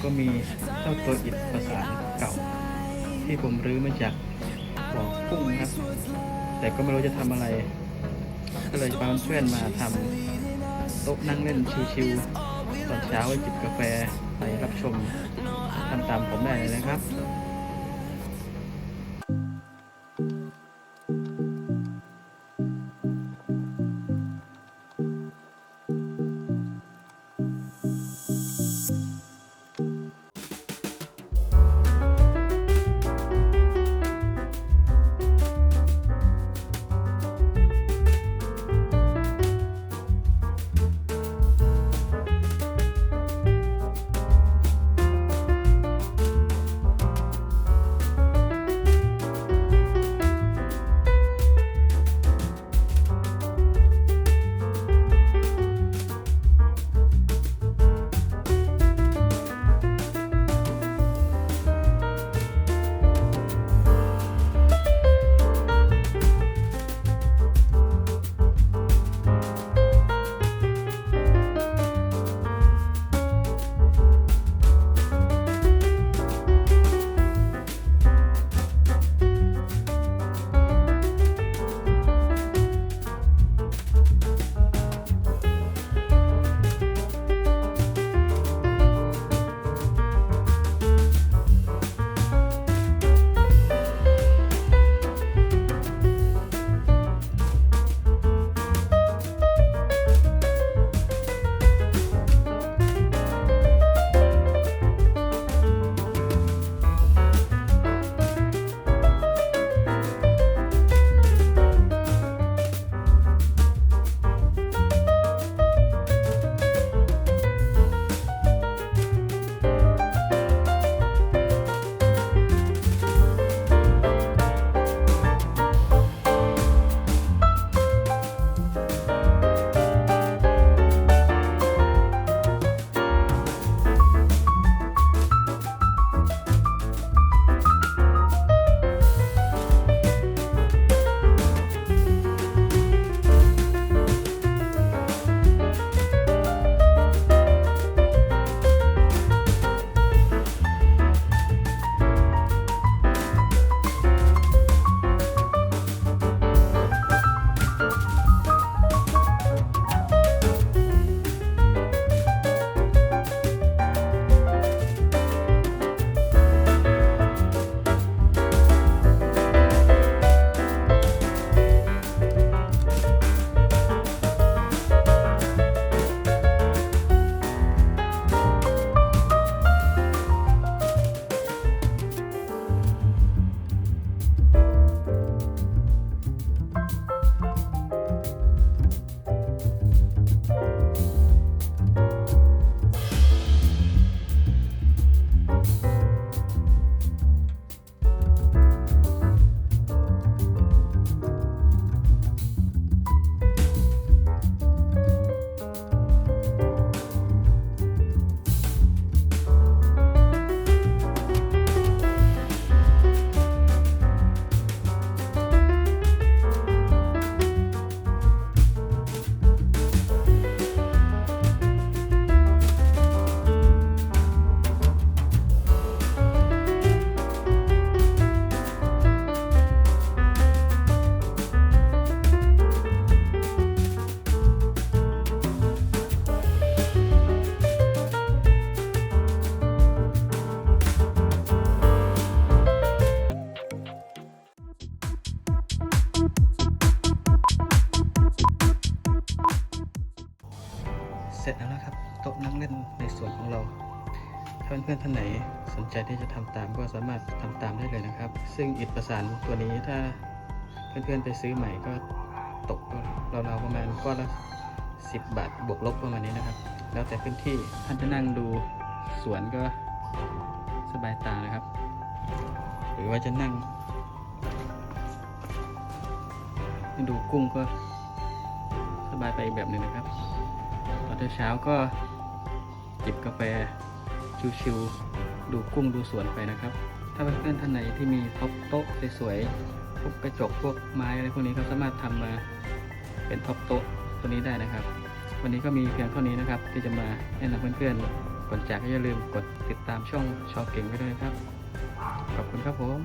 ก็มีเจ้าตัวอิฐประสานเก่าที่ผมรื้อมาจากบ่อกุ้งครับแต่ก็ไม่รู้จะทำอะไรก็เลยพาเพื่อนมาทำโต๊ะนั่งเล่นชิวๆตอนเช้าไว้จิบกาแฟไปรับชมทำตามผมได้เลยนะครับเสร็จแล้วนะครับโต๊ะนั่งเล่นในสวนของเราถ้าเพื่อนๆท่านไหนสนใจที่จะทำตามก็สามารถทำตามได้เลยนะครับซึ่งอิฐประสานตัวนี้ถ้าเพื่อนๆไปซื้อใหม่ก็ตกราวๆประมาณก้อนละ10 บาทบวกลบประมาณนี้นะครับแล้วแต่พื้นที่ท่านจะนั่งดูสวนก็สบายตานะครับหรือว่าจะนั่งดูกุ้งก็สบายไปอีกแบบหนึ่งนะครับตอนเช้าก็จิบกาแฟชิวๆดูกุ้งดูสวนไปนะครับถ้าเพื่อนๆท่านไหนที่มีท็อปโต๊ะสวยๆพวกกระจกพวกไม้อะไรพวกนี้ก็สามารถทำมาเป็นท็อปโต๊ะตัวนี้ได้นะครับวันนี้ก็มีเพียงเท่านี้นะครับที่จะมาแนะนำเพื่อนๆ ก่อนจากก็อย่าลืมกดติดตามช่องชอเก่งไว้ด้วยนะครับขอบคุณครับผม